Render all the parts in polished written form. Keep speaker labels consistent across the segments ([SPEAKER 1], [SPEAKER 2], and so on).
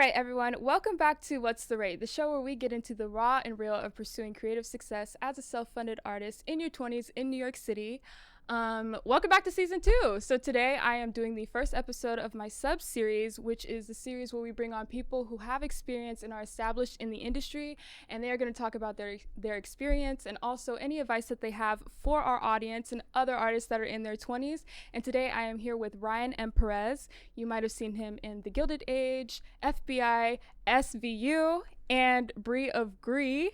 [SPEAKER 1] right, everyone. Welcome back to What's the Rate, the show where we get into the raw and real of pursuing creative success as a self-funded artist in your 20s in New York City. Welcome back to season 2. So today I am doing the first episode of my sub-series, which is the series where we bring on people who have experience and are established in the industry, and they are going to talk about their experience and also any advice that they have for our audience and other artists that are in their 20s. And today I am here with Ryan M. Perez. You might have seen him in The Gilded Age, FBI, SVU, and Breed of Greed.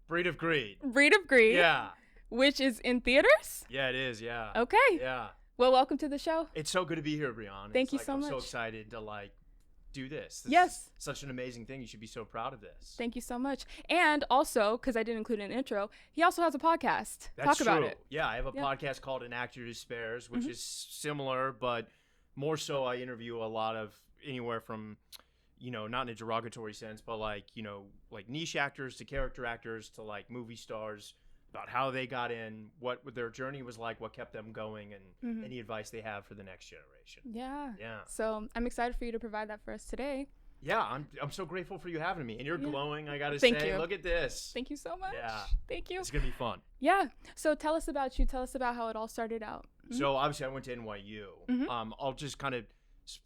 [SPEAKER 2] Breed of Greed.
[SPEAKER 1] Breed of Greed.
[SPEAKER 2] Yeah.
[SPEAKER 1] Which is in theaters?
[SPEAKER 2] Yeah, it is, yeah.
[SPEAKER 1] Okay.
[SPEAKER 2] Yeah.
[SPEAKER 1] Well, welcome to the show.
[SPEAKER 2] It's so good to be here, Brianna.
[SPEAKER 1] Thank you so much.
[SPEAKER 2] I'm so excited to, do this.
[SPEAKER 1] Yes.
[SPEAKER 2] Is such an amazing thing. You should be so proud of this.
[SPEAKER 1] Thank you so much. And also, because I didn't include an intro, he also has a podcast.
[SPEAKER 2] That's
[SPEAKER 1] Talk about
[SPEAKER 2] true.
[SPEAKER 1] it.
[SPEAKER 2] Yeah, I have a podcast called An Actor Despairs, which is similar, but more so I interview a lot of anywhere from, not in a derogatory sense, but like niche actors to character actors to movie stars, about how they got in, what their journey was like, what kept them going, and any advice they have for the next generation.
[SPEAKER 1] Yeah.
[SPEAKER 2] Yeah.
[SPEAKER 1] So I'm excited for you to provide that for us today.
[SPEAKER 2] Yeah, I'm so grateful for you having me. And you're glowing, I gotta
[SPEAKER 1] Thank
[SPEAKER 2] say.
[SPEAKER 1] you.
[SPEAKER 2] Look at this.
[SPEAKER 1] Thank you so much.
[SPEAKER 2] Yeah.
[SPEAKER 1] Thank you.
[SPEAKER 2] It's gonna be fun.
[SPEAKER 1] Yeah. So tell us about you. Tell us about how it all started out.
[SPEAKER 2] So obviously I went to NYU. I'll just kind of,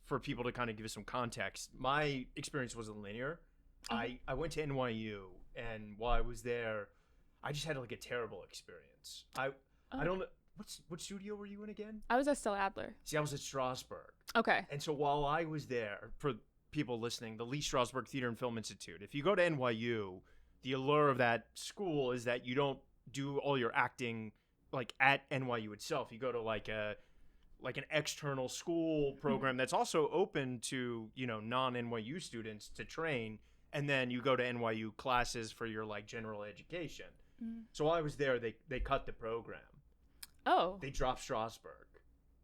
[SPEAKER 2] for people to kind of give us some context, my experience wasn't linear. I went to NYU, and while I was there, I just had a terrible experience. I don't know. What studio were you in again?
[SPEAKER 1] I was at Stella Adler.
[SPEAKER 2] See, I was at Strasberg.
[SPEAKER 1] Okay.
[SPEAKER 2] And so while I was there, for people listening, the Lee Strasberg Theater and Film Institute, if you go to NYU, the allure of that school is that you don't do all your acting at NYU itself. You go to an external school program that's also open to, non-NYU students to train, and then you go to NYU classes for your general education. So while I was there, they cut the program.
[SPEAKER 1] Oh.
[SPEAKER 2] They dropped Strasberg.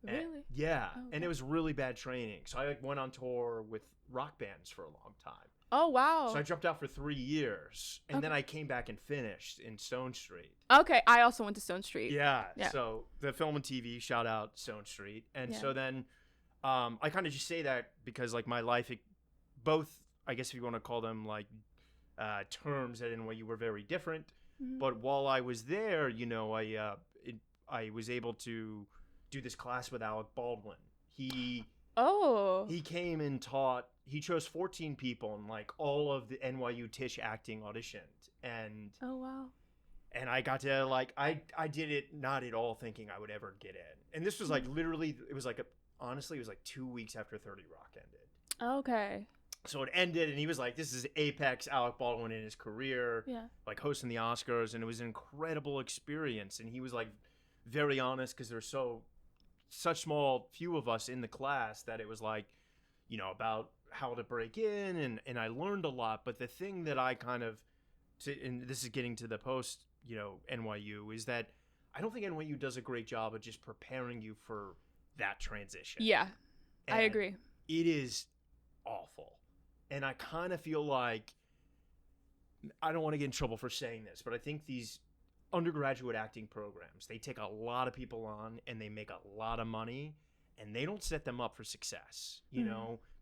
[SPEAKER 1] Really?
[SPEAKER 2] Yeah.
[SPEAKER 1] Oh, okay.
[SPEAKER 2] And it was really bad training. So I went on tour with rock bands for a long time.
[SPEAKER 1] Oh, wow.
[SPEAKER 2] So I dropped out for 3 years, and then I came back and finished in Stone Street.
[SPEAKER 1] Okay. I also went to Stone Street.
[SPEAKER 2] Yeah. So the film and TV, shout out Stone Street. And so then I kind of just say that because my life, both, I guess if you want to call them terms at NYU were very different. But while I was there, I was able to do this class with Alec Baldwin. He came and taught. He chose 14 people, and all of the NYU Tisch acting auditioned. And
[SPEAKER 1] oh, wow.
[SPEAKER 2] And I got to I did it not at all thinking I would ever get in. And this was literally, it was honestly, it was 2 weeks after 30 Rock ended.
[SPEAKER 1] Okay.
[SPEAKER 2] So it ended, and he was this is apex Alec Baldwin in his career, hosting the Oscars, and it was an incredible experience. And he was very honest, because there's such small few of us in the class that it was about how to break in, and I learned a lot. But the thing that I and this is getting to the post, NYU, is that I don't think NYU does a great job of just preparing you for that transition.
[SPEAKER 1] Yeah,
[SPEAKER 2] and
[SPEAKER 1] I agree.
[SPEAKER 2] It is awful. And I kind of feel I don't want to get in trouble for saying this, but I think these undergraduate acting programs, they take a lot of people on, and they make a lot of money, and they don't set them up for success,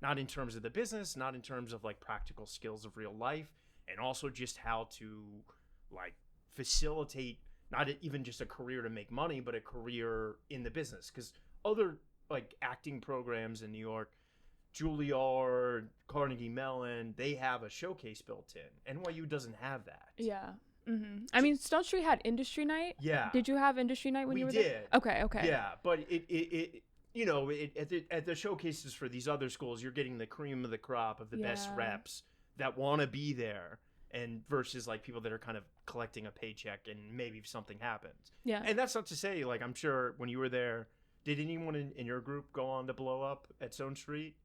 [SPEAKER 2] not in terms of the business, not in terms of practical skills of real life, and also just how to facilitate not even just a career to make money, but a career in the business. Because other acting programs in New York, Juilliard, Carnegie Mellon, they have a showcase built in. NYU doesn't have that.
[SPEAKER 1] Yeah. I mean, Stone Street had industry night.
[SPEAKER 2] Yeah.
[SPEAKER 1] Did you have industry night when you were there?
[SPEAKER 2] We
[SPEAKER 1] did. Okay.
[SPEAKER 2] Yeah, but it at the showcases for these other schools, you're getting the cream of the crop of the best reps that want to be there, and versus people that are kind of collecting a paycheck and maybe something happens.
[SPEAKER 1] Yeah.
[SPEAKER 2] And that's not to say, I'm sure when you were there, did anyone in your group go on to blow up at Stone Street?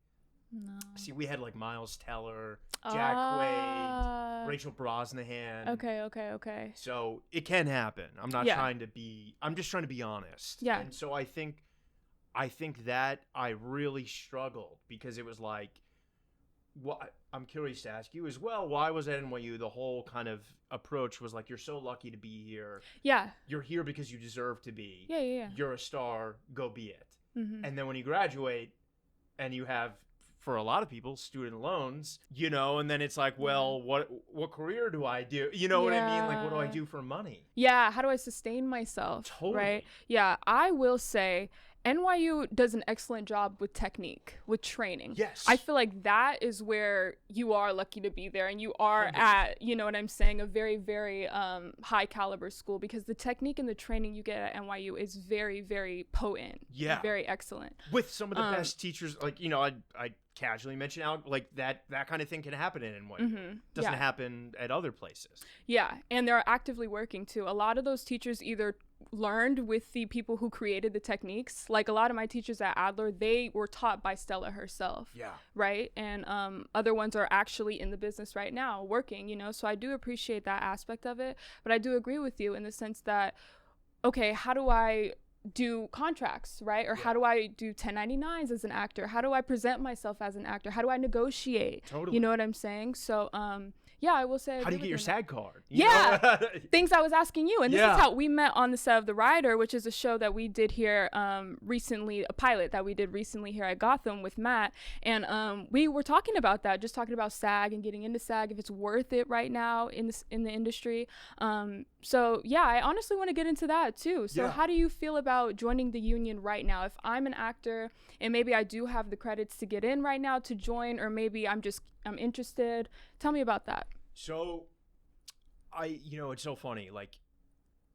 [SPEAKER 1] No.
[SPEAKER 2] See, we had Miles Teller, Jack Quaid, Rachel Brosnahan.
[SPEAKER 1] Okay.
[SPEAKER 2] So it can happen. I'm not trying to be. I'm just trying to be honest.
[SPEAKER 1] Yeah.
[SPEAKER 2] And so I think that I really struggled, because it was what I'm curious to ask you as well. Why was at NYU the whole kind of approach was you're so lucky to be here.
[SPEAKER 1] Yeah.
[SPEAKER 2] You're here because you deserve to be.
[SPEAKER 1] Yeah.
[SPEAKER 2] You're a star. Go be it. And then when you graduate, and you have for a lot of people, student loans, and then it's like, well, what career do I do? You know what I mean? Like, what do I do for money?
[SPEAKER 1] Yeah, how do I sustain myself?
[SPEAKER 2] Totally.
[SPEAKER 1] Right? Yeah, I will say NYU does an excellent job with technique, with training.
[SPEAKER 2] Yes.
[SPEAKER 1] I feel like that is where you are lucky to be there, and you are
[SPEAKER 2] 100%.
[SPEAKER 1] at, you know what I'm saying, a very, very high caliber school, because the technique and the training you get at NYU is very, very potent.
[SPEAKER 2] Yeah.
[SPEAKER 1] Very excellent.
[SPEAKER 2] With some of the best teachers, like, I casually mention out, like, that kind of thing can happen in NYU. Doesn't happen at other places.
[SPEAKER 1] Yeah, and they're actively working too. A lot of those teachers either learned with the people who created the techniques. Like, a lot of my teachers at Adler, they were taught by Stella herself.
[SPEAKER 2] Yeah.
[SPEAKER 1] Right? And other ones are actually in the business right now working, so I do appreciate that aspect of it. But I do agree with you in the sense that, okay, how do I do contracts, right? Or how do I do 1099s as an actor? How do I present myself as an actor? How do I negotiate?
[SPEAKER 2] Totally.
[SPEAKER 1] You know what I'm saying? So yeah, I will say.
[SPEAKER 2] How do you get your SAG card?
[SPEAKER 1] Yeah, things I was asking you, and this is how we met on the set of The Rider, which is a show that we did here recently, a pilot that we did recently here at Gotham with Matt, and we were talking about that, just talking about SAG and getting into SAG, if it's worth it right now in the industry. So yeah, I honestly want to get into that too. So how do you feel about joining the union right now? If I'm an actor and maybe I do have the credits to get in right now to join, or maybe I'm interested, tell me about that.
[SPEAKER 2] So it's so funny, like,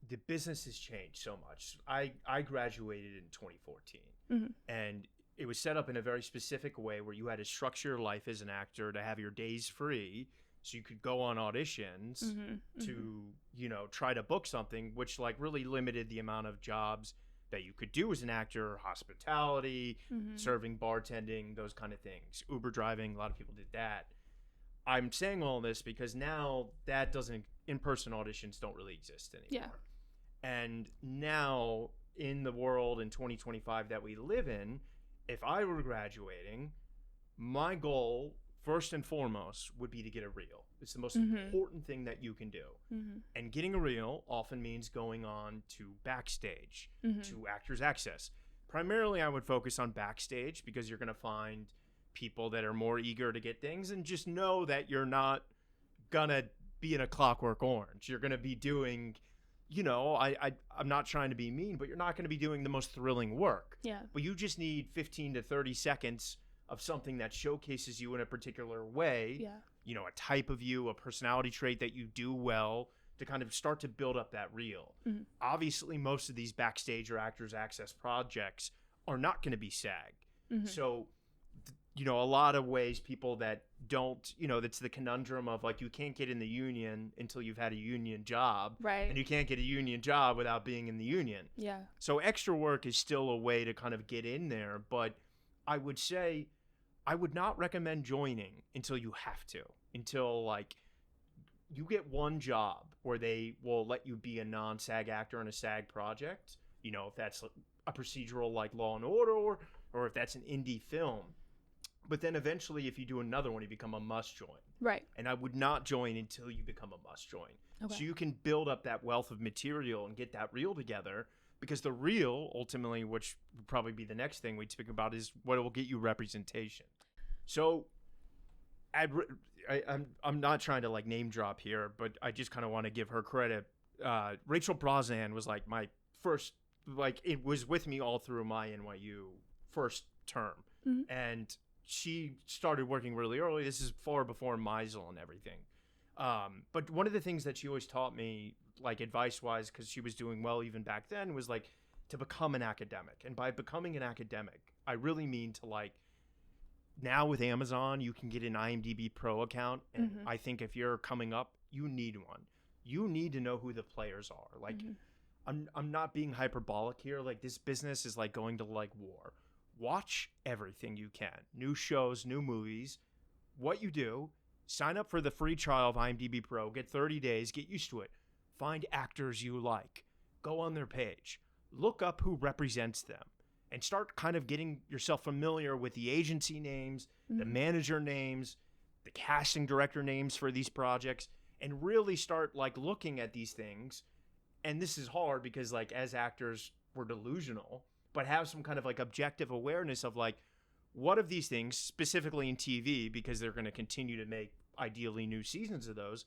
[SPEAKER 2] the business has changed so much. I graduated in 2014, and it was set up in a very specific way where you had to structure your life as an actor to have your days free, so you could go on auditions to, try to book something, which, like, really limited the amount of jobs that you could do as an actor: hospitality, serving, bartending, those kind of things, Uber driving. A lot of people did that. I'm saying all this because now that in-person auditions don't really exist anymore. Yeah. And now, in the world in 2025 that we live in, if I were graduating, my goal, first and foremost, would be to get a reel. It's the most important thing that you can do. And getting a reel often means going on to backstage, to Actors Access. Primarily, I would focus on backstage because you're going to find people that are more eager to get things, and just know that you're not gonna be in a Clockwork Orange. You're gonna be doing, I'm not trying to be mean, but you're not gonna be doing the most thrilling work.
[SPEAKER 1] Yeah.
[SPEAKER 2] But you just need 15 to 30 seconds of something that showcases you in a particular way. Yeah. A type of you, a personality trait that you do well, to kind of start to build up that reel. Obviously, most of these backstage or Actors Access projects are not gonna be SAG. So a lot of ways people that don't, that's the conundrum of, like, you can't get in the union until you've had a union job.
[SPEAKER 1] Right.
[SPEAKER 2] And you can't get a union job without being in the union. Yeah. So extra work is still a way to kind of get in there. But I would say I would not recommend joining until you have to, until, like, you get one job where they will let you be a non-SAG actor in a SAG project, if that's a procedural like Law and Order, or if that's an indie film. But then eventually, if you do another one, you become a must join. Right. And I would not join until you become a must join. Okay. So you can build up that wealth of material and get that reel together, because the reel, ultimately, which would probably be the next thing we'd speak about, is what will get you representation. So I'm not trying to, like, name drop here, but I just kind of want to give her credit. Rachel Brosnan was, like, my first, like, it was with me all through my NYU first term. And she started working really early. This is far before Meisel and everything. But one of the things that she always taught me, like, advice-wise, because she was doing well even back then, was, like, to become an academic. And by becoming an academic, I really mean to, like, now with Amazon, you can get an IMDb Pro account. And I think if you're coming up, you need one. You need to know who the players are. Like, I'm not being hyperbolic here. Like, this business is like going to, like, war. Watch everything you can. New shows, new movies. What you do, sign up for the free trial of IMDb Pro. Get 30 days. Get used to it. Find actors you like. Go on their page. Look up who represents them. And start kind of getting yourself familiar with the agency names, the manager names, the casting director names for these projects. And really start, like, looking at these things. And this is hard because, like, as actors, we're delusional. But have some kind of, like, objective awareness of, like, what of these things, specifically in TV, because they're going to continue to make ideally new seasons of those,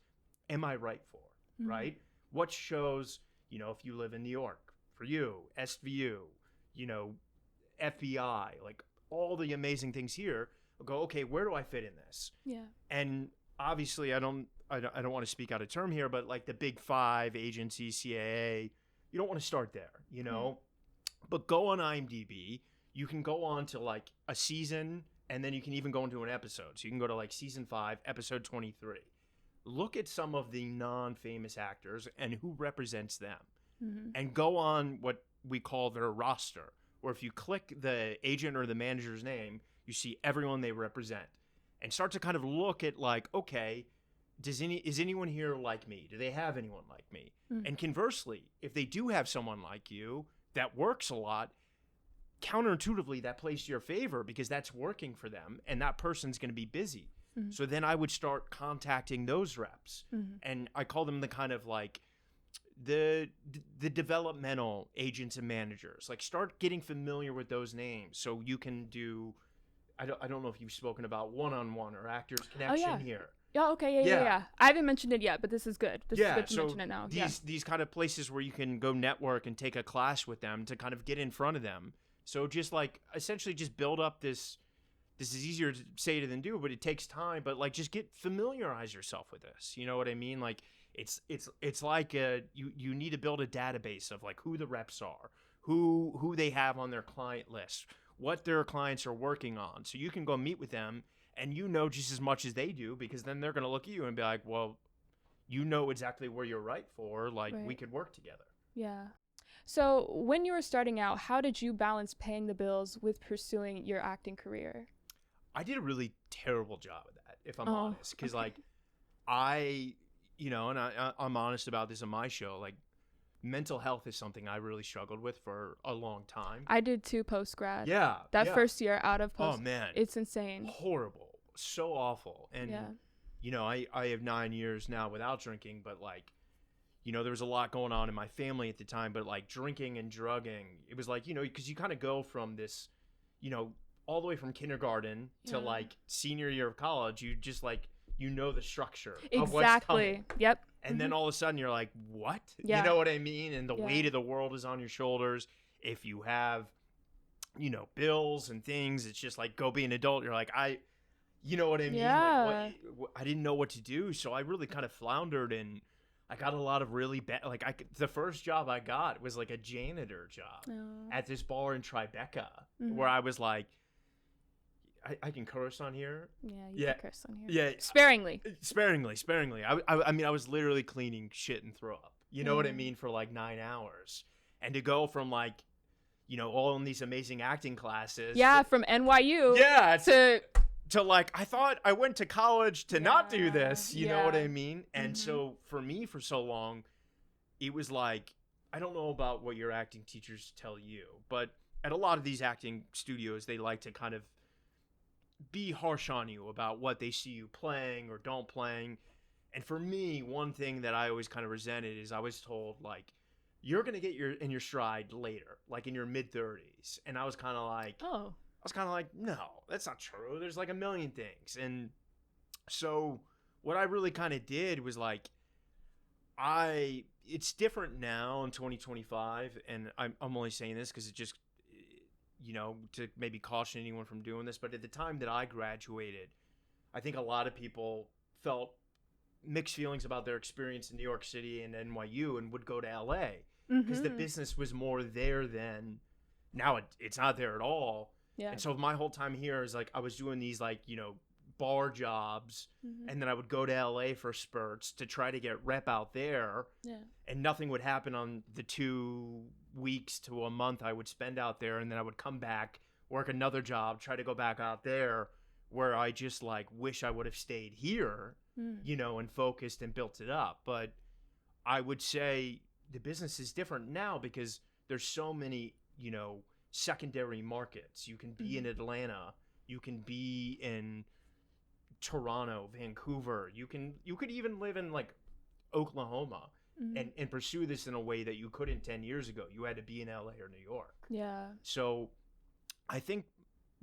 [SPEAKER 2] am I right for, right? What shows, you know, if you live in New York, for you, SVU, you know, FBI, like all the amazing things here, I'll go, okay, where do I fit in this?
[SPEAKER 1] Yeah.
[SPEAKER 2] And obviously I don't want to speak out of term here, but like the big five agencies, CAA, you don't want to start there, you know, but go on IMDb. You can go on to like a season, and then you can even go into an episode. So you can go to like season 5, episode 23. Look at some of the non-famous actors and who represents them, and go on what we call their roster, where if you click the agent or the manager's name, you see everyone they represent, and start to kind of look at like, okay, is anyone here like me? Do they have anyone like me? And conversely, if they do have someone like you that works a lot, counterintuitively that plays to your favor because that's working for them and that person's going to be busy. So then I would start contacting those reps, and I call them the kind of like the developmental agents and managers. Like start getting familiar with those names so you can do, I don't know if you've spoken about one-on-one or actors connection here.
[SPEAKER 1] Yeah, okay, yeah. I haven't mentioned it yet, but this is good. This is good to
[SPEAKER 2] so
[SPEAKER 1] mention it now.
[SPEAKER 2] These kind of places where you can go network and take a class with them to kind of get in front of them. So just like essentially just build up this is easier to say than do, but it takes time. But like just familiarize yourself with this. You know what I mean? Like it's like you need to build a database of like who the reps are, who they have on their client list, what their clients are working on. So you can go meet with them and you know just as much as they do, because then they're going to look at you and be like, well, you know exactly where you're right for. Like we could work together.
[SPEAKER 1] Yeah. So when you were starting out, how did you balance paying the bills with pursuing your acting career?
[SPEAKER 2] I did a really terrible job of that, if I'm honest. Because, like, I'm honest about this on my show. Like, mental health is something I really struggled with for a long time.
[SPEAKER 1] I did too post-grad.
[SPEAKER 2] Yeah.
[SPEAKER 1] That first year out of post.
[SPEAKER 2] Oh, man.
[SPEAKER 1] It's insane.
[SPEAKER 2] Horrible. So awful. And, you know, I have 9 years now without drinking, but, like, you know, there was a lot going on in my family at the time, but like drinking and drugging, it was like, you know, because you kind of go from this, you know, all the way from kindergarten to like senior year of college, you just like, you know, the structure of what's coming.
[SPEAKER 1] Yep.
[SPEAKER 2] And then all of a sudden you're like, what?
[SPEAKER 1] Yeah.
[SPEAKER 2] You know what I mean? And the weight of the world is on your shoulders. If you have, you know, bills and things, it's just like, go be an adult. You're like, you know what I mean?
[SPEAKER 1] Yeah.
[SPEAKER 2] Like, I didn't know what to do. So I really kind of floundered, and I got a lot of really bad, like the first job I got was like a janitor job at this bar in Tribeca, where I was like, I can curse on here.
[SPEAKER 1] Yeah, you can curse on here.
[SPEAKER 2] Yeah.
[SPEAKER 1] Sparingly.
[SPEAKER 2] I mean, I was literally cleaning shit and throw up. You know what I mean? For like 9 hours. And to go from like, you know, all in these amazing acting classes.
[SPEAKER 1] Yeah, from NYU.
[SPEAKER 2] Yeah.
[SPEAKER 1] To
[SPEAKER 2] like, I thought I went to college to not do this, you know what I mean? And so for me, for so long, it was like, I don't know about what your acting teachers tell you, but at a lot of these acting studios, they like to kind of be harsh on you about what they see you playing or don't playing. And for me, one thing that I always kind of resented is I was told, like, you're going to get in your stride later, like in your mid-30s. And I was kind of like, no, that's not true. There's like a million things. And so what I really kind of did was like, it's different now in 2025. And I'm only saying this because it just, you know, to maybe caution anyone from doing this. But at the time that I graduated, I think a lot of people felt mixed feelings about their experience in New York City and NYU and would go to LA because the business was more there then. Now it's not there at all. Yeah. And so my whole time here is like I was doing these like, you know, bar jobs, and then I would go to LA for spurts to try to get rep out there. Yeah. And nothing would happen on the 2 weeks to a month I would spend out there, and then I would come back, work another job, try to go back out there, where I just like wish I would have stayed here, you know, and focused and built it up. But I would say the business is different now because there's so many, you know, secondary markets. You can be in Atlanta, you can be in Toronto, Vancouver, you could even live in like Oklahoma and pursue this in a way that you couldn't 10 years ago. You had to be in LA or New York.
[SPEAKER 1] Yeah.
[SPEAKER 2] So I think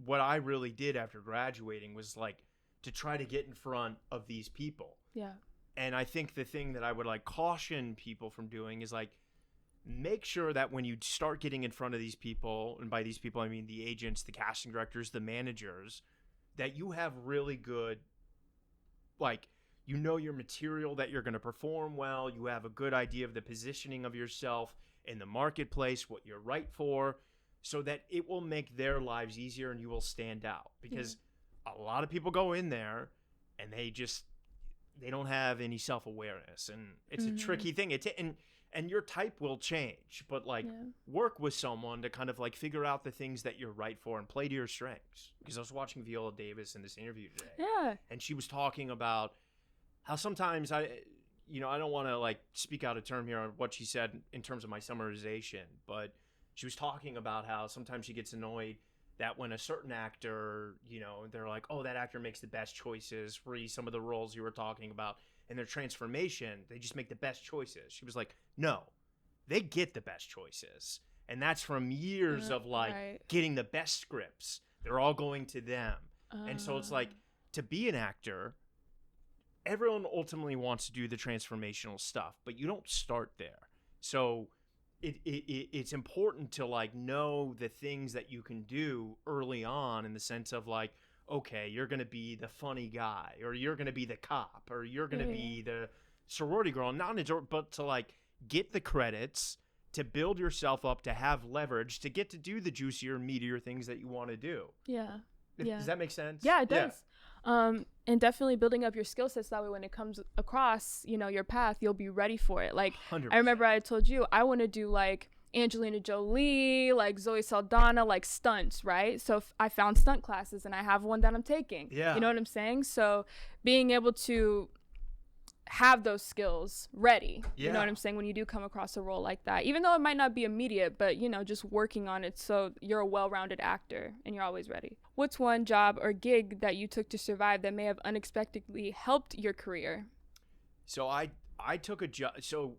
[SPEAKER 2] what I really did after graduating was like to try to get in front of these people.
[SPEAKER 1] Yeah.
[SPEAKER 2] And I think the thing that I would like caution people from doing is like, make sure that when you start getting in front of these people, and by these people I mean the agents, the casting directors, the managers, that you have really good, like, you know your material, that you're going to perform well, you have a good idea of the positioning of yourself in the marketplace, what you're right for, so that it will make their lives easier and you will stand out. Because a lot of people go in there and they don't have any self-awareness, and it's a tricky thing. And your type will change, but like work with someone to kind of like figure out the things that you're right for and play to your strengths. Because I was watching Viola Davis in this interview today.
[SPEAKER 1] Yeah.
[SPEAKER 2] And she was talking about how sometimes I don't want to like speak out of term here on what she said in terms of my summarization, but she was talking about how sometimes she gets annoyed that when a certain actor, they're like, oh, that actor makes the best choices for some of the roles you were talking about. And their transformation, they just make the best choices. She was like, no, they get the best choices. And that's from years of like getting the best scripts. They're all going to them. And so it's like, to be an actor, everyone ultimately wants to do the transformational stuff, but you don't start there. So it's important to like know the things that you can do early on, in the sense of like, okay, you're going to be the funny guy, or you're going to be the cop, or you're going to be the sorority girl, but to like get the credits, to build yourself up, to have leverage, to get to do the juicier, meatier things that you want to do.
[SPEAKER 1] Yeah.
[SPEAKER 2] Does that make sense?
[SPEAKER 1] Yeah, it does. And definitely building up your skill sets, that way when it comes across, your path, you'll be ready for it. Like
[SPEAKER 2] 100%.
[SPEAKER 1] I remember I told you I want to do like Angelina Jolie, like Zoe Saldana, like stunts, right? So I found stunt classes and I have one that I'm taking.
[SPEAKER 2] Yeah.
[SPEAKER 1] You know what I'm saying? So being able to have those skills ready, you know what I'm saying, when you do come across a role like that, even though it might not be immediate, but just working on it so you're a well-rounded actor and you're always ready. What's one job or gig that you took to survive that may have unexpectedly helped your career?
[SPEAKER 2] So I took a job. So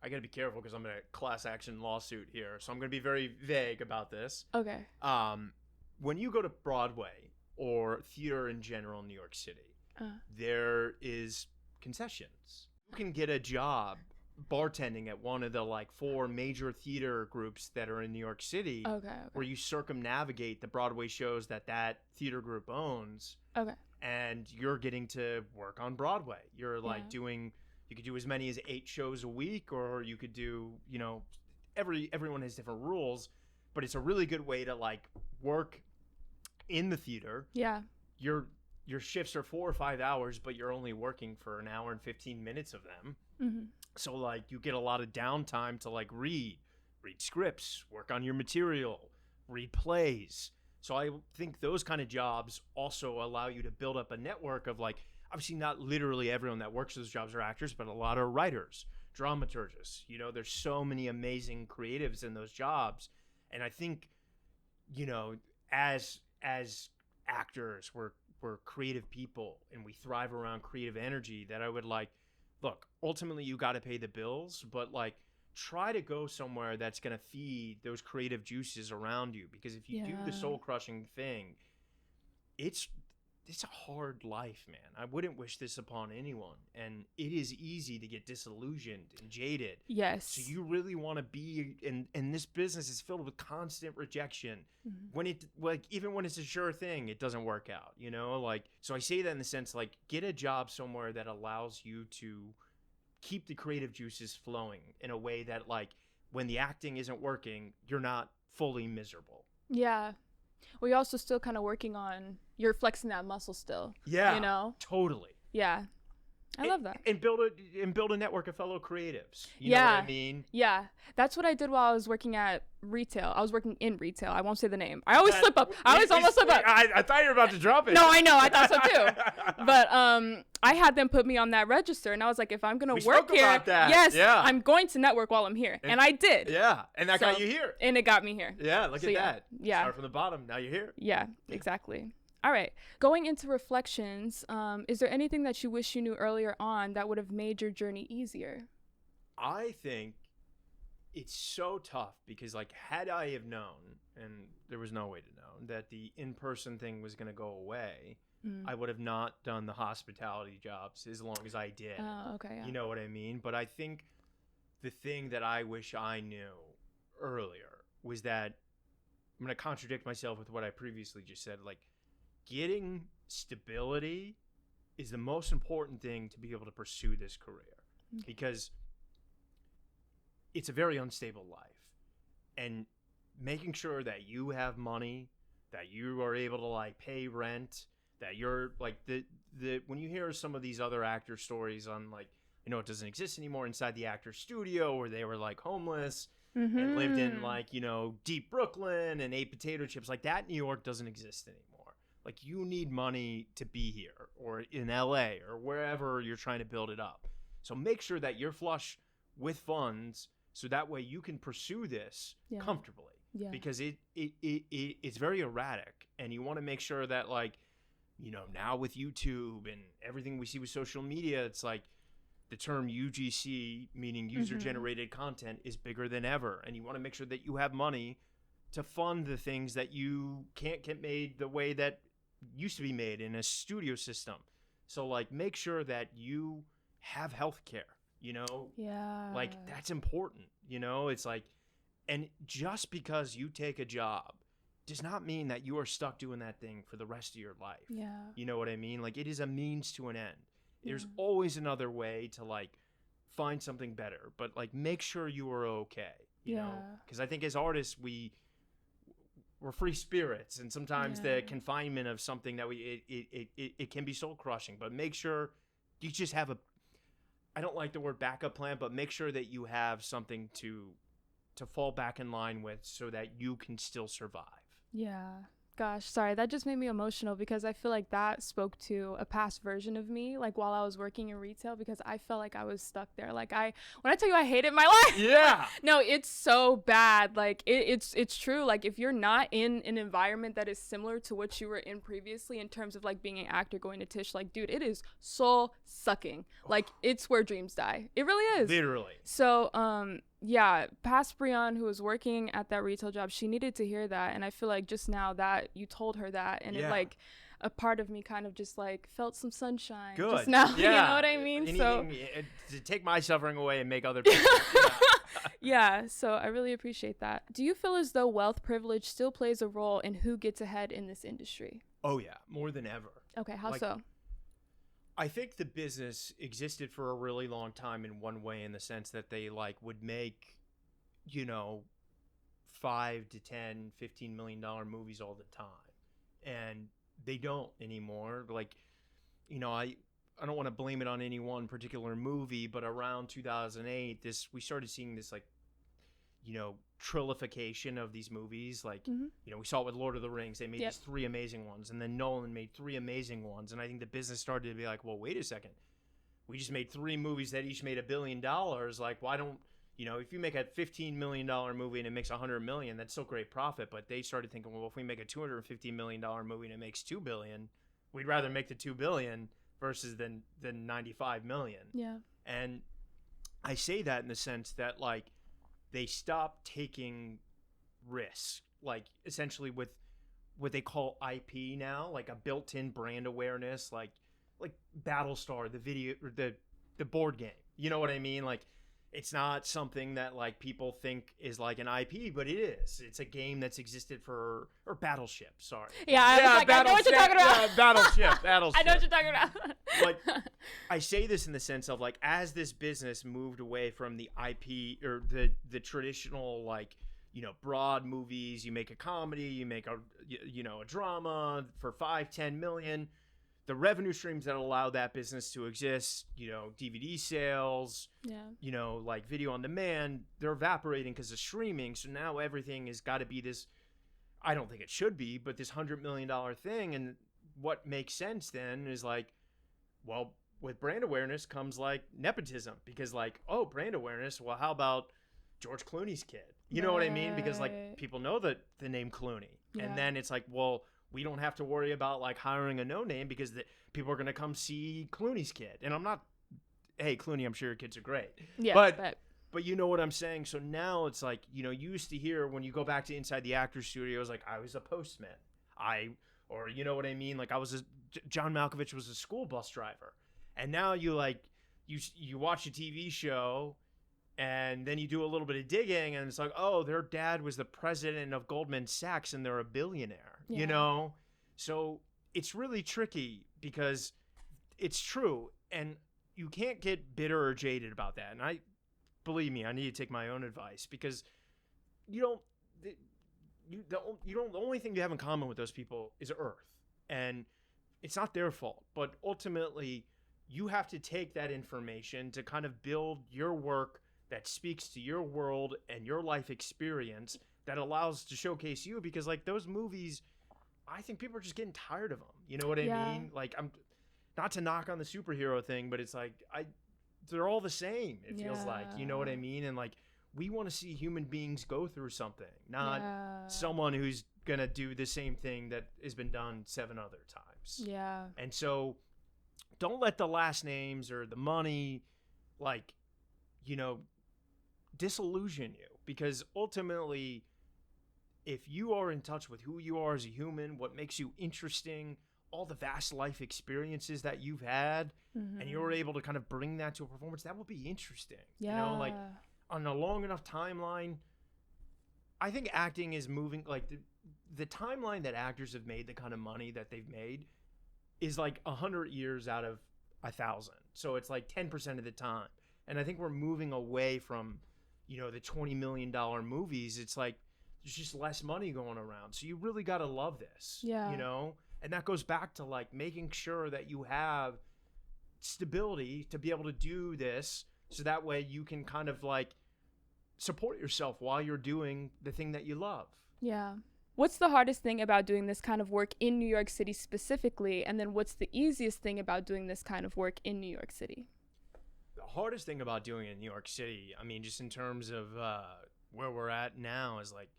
[SPEAKER 2] I got to be careful because I'm in a class action lawsuit here. So I'm going to be very vague about this.
[SPEAKER 1] Okay.
[SPEAKER 2] When you go to Broadway or theater in general in New York City, there is concessions. You can get a job bartending at one of the like 4 major theater groups that are in New York City.
[SPEAKER 1] Okay.
[SPEAKER 2] Where you circumnavigate the Broadway shows that theater group owns.
[SPEAKER 1] Okay.
[SPEAKER 2] And you're getting to work on Broadway. You're like doing, you could do as many as 8 shows a week, or you could do, everyone has different rules, but it's a really good way to like work in the theater.
[SPEAKER 1] Yeah.
[SPEAKER 2] Your shifts are 4 or 5 hours, but you're only working for an hour and 15 minutes of them.
[SPEAKER 1] Mm-hmm.
[SPEAKER 2] So like you get a lot of downtime to like read scripts, work on your material, read plays. So I think those kind of jobs also allow you to build up a network of like, obviously not literally everyone that works those jobs are actors, but a lot are writers, dramaturgists. There's so many amazing creatives in those jobs. And I think, as actors, we're creative people and we thrive around creative energy, that I would like, look, ultimately you got to pay the bills, but like try to go somewhere that's going to feed those creative juices around you. Because if you do the soul crushing thing, it's a hard life, man. I wouldn't wish this upon anyone. And it is easy to get disillusioned and jaded.
[SPEAKER 1] Yes.
[SPEAKER 2] So you really want to be in this business is filled with constant rejection. Mm-hmm. When it, like, even when it's a sure thing, it doesn't work out, so I say that in the sense, like, get a job somewhere that allows you to keep the creative juices flowing in a way that, like, when the acting isn't working, you're not fully miserable.
[SPEAKER 1] Yeah. Well, you're also still kind of working on, you're flexing that muscle still.
[SPEAKER 2] Yeah. Totally.
[SPEAKER 1] Yeah. I love that.
[SPEAKER 2] And build a network of fellow creatives. You know what I mean?
[SPEAKER 1] Yeah. That's what I did while I was working at retail. I was working in retail. I won't say the name. I always slip up. I almost slip up.
[SPEAKER 2] I thought you were about to drop it.
[SPEAKER 1] No, I know. I thought so too. But I had them put me on that register, and I was like, if I'm going to work here, I'm going to network while I'm here. And I did.
[SPEAKER 2] Yeah. And that got you here.
[SPEAKER 1] And it got me here.
[SPEAKER 2] Yeah. Look at that.
[SPEAKER 1] Yeah.
[SPEAKER 2] Start from the bottom. Now you're here.
[SPEAKER 1] Yeah, exactly. All right. Going into reflections, is there anything that you wish you knew earlier on that would have made your journey easier?
[SPEAKER 2] I think it's so tough because like had I have known, and there was no way to know that the in-person thing was going to go away, I would have not done the hospitality jobs as long as I did.
[SPEAKER 1] Oh, okay. Yeah.
[SPEAKER 2] You know what I mean? But I think the thing that I wish I knew earlier was that I'm going to contradict myself with what I previously just said. Like, getting stability is the most important thing to be able to pursue this career, because it's a very unstable life, and making sure that you have money, that you are able to like pay rent, that you're like the when you hear some of these other actor stories on like, you know, it doesn't exist anymore, inside the actor studio where they were like homeless and lived in like, you know, deep Brooklyn and ate potato chips, like that New York doesn't exist anymore. Like, you need money to be here or in LA or wherever you're trying to build it up. So make sure that you're flush with funds so that way you can pursue this comfortably. Yeah. Because it's very erratic, and you want to make sure that, like, you know, now with YouTube and everything we see with social media, it's like the term UGC, meaning user-generated content, is bigger than ever. And you want to make sure that you have money to fund the things that you can't get made the way that used to be made in a studio system. So, like, make sure that you have health care, you know?
[SPEAKER 1] Yeah.
[SPEAKER 2] Like, that's important, you know? It's like, and just because you take a job does not mean that you are stuck doing that thing for the rest of your life.
[SPEAKER 1] Yeah.
[SPEAKER 2] You know what I mean? Like, it is a means to an end. There's always another way to, like, find something better, but, like, make sure you are okay, you know? Because I think as artists, we're free spirits, and sometimes the confinement of something that it can be soul crushing, but make sure you just have I don't like the word backup plan, but make sure that you have something to fall back in line with so that you can still survive. Yeah.
[SPEAKER 1] Gosh, sorry, that just made me emotional because I feel like that spoke to a past version of me, like while I was working in retail, because I felt like I was stuck there. Like, when I tell you I hated my life, no, it's so bad. Like, it's true. Like, if you're not in an environment that is similar to what you were in previously in terms of like being an actor, going to Tisch, like, dude, it is soul sucking. Like, it's where dreams die. It really is.
[SPEAKER 2] Literally.
[SPEAKER 1] So, yeah, past Brianne, who was working at that retail job, she needed to hear that. And I feel like just now that you told her that, and it, like, a part of me kind of just, like, felt some sunshine just now. You know what I mean?
[SPEAKER 2] Anything to take my suffering away and make other people.
[SPEAKER 1] So I really appreciate that. Do you feel as though wealth privilege still plays a role in who gets ahead in this industry?
[SPEAKER 2] Oh, yeah, more than ever.
[SPEAKER 1] Okay, how so?
[SPEAKER 2] I think the business existed for a really long time in one way, in the sense that they like would make, you know, $5 to $10, $15 million movies all the time. And they don't anymore. Like, you know, I don't want to blame it on any one particular movie, but around 2008, we started seeing this, like, you know, trillification of these movies. Like, you know, we saw it with Lord of the Rings. They made these 3 amazing ones, and then Nolan made 3 amazing ones. And I think the business started to be like, well, wait a second. We just made 3 movies that each made $1 billion. Like, why don't, you know, if you make a $15 million movie and it makes $100 million, that's still great profit. But they started thinking, well, if we make a $250 million movie and it makes $2 billion, we'd rather make the $2 billion versus than $95 million.
[SPEAKER 1] Yeah.
[SPEAKER 2] And I say that in the sense that, like, they stopped taking risks, like, essentially with what they call IP now, like a built-in brand awareness, like Battlestar, the video, or the board game. You know what I mean? Like, it's not something that, like, people think is like an IP, but it is. It's a game that's existed or Battleship, sorry.
[SPEAKER 1] I know what you're talking about.
[SPEAKER 2] Battleship.
[SPEAKER 1] I know what you're talking about.
[SPEAKER 2] Like, I say this in the sense of, like, as this business moved away from the IP or the traditional, like, you know, broad movies, you make a comedy, you make a drama for 5-10 million. The revenue streams that allow that business to exist, you know, DVD sales, you know, like video on demand, they're evaporating because of streaming. So now everything has got to be this, I don't think it should be, but this $100 million thing. And what makes sense then is, like, well, with brand awareness comes, like, nepotism, because, like, oh, brand awareness. Well, how about George Clooney's kid? You know what I mean? Because, like, people know the name Clooney. And then it's like, well, we don't have to worry about, like, hiring a no-name because people are going to come see Clooney's kid. And I'm not, hey, Clooney, I'm sure your kids are great.
[SPEAKER 1] Yeah,
[SPEAKER 2] but But you know what I'm saying? So now it's like, you used to hear when you go back to inside the actor's studios, like, I was a postman. Or you know what I mean? Like, John Malkovich was a school bus driver. And now you watch a TV show and then you do a little bit of digging and it's like, oh, their dad was the president of Goldman Sachs and they're a billionaire, So it's really tricky because it's true. And you can't get bitter or jaded about that. And believe me, I need to take my own advice because the only thing you have in common with those people is Earth, and it's not their fault. But ultimately, you have to take that information to kind of build your work that speaks to your world and your life experience that allows to showcase you. Because like those movies, I think people are just getting tired of them. You know what I mean? Like, I'm not to knock on the superhero thing, but it's like they're all the same. It feels like, you know what I mean? And like, we want to see human beings go through something, not someone who's going to do the same thing that has been done 7 other times.
[SPEAKER 1] Yeah.
[SPEAKER 2] And so don't let the last names or the money, like, disillusion you, because ultimately, if you are in touch with who you are as a human, what makes you interesting, all the vast life experiences that you've had, and you're able to kind of bring that to a performance, that will be interesting.
[SPEAKER 1] Yeah.
[SPEAKER 2] Like on a long enough timeline, I think acting is moving, like the timeline that actors have made, the kind of money that they've made is like 100 years out of 1,000. So it's like 10% of the time. And I think we're moving away from, the $20 million movies. It's like, there's just less money going around. So you really got to love this, And that goes back to like making sure that you have stability to be able to do this, so that way you can kind of like support yourself while you're doing the thing that you love.
[SPEAKER 1] Yeah. What's the hardest thing about doing this kind of work in New York City specifically? And then what's the easiest thing about doing this kind of work in New York City?
[SPEAKER 2] The hardest thing about doing it in New York City, I mean, just in terms of where we're at now, is like,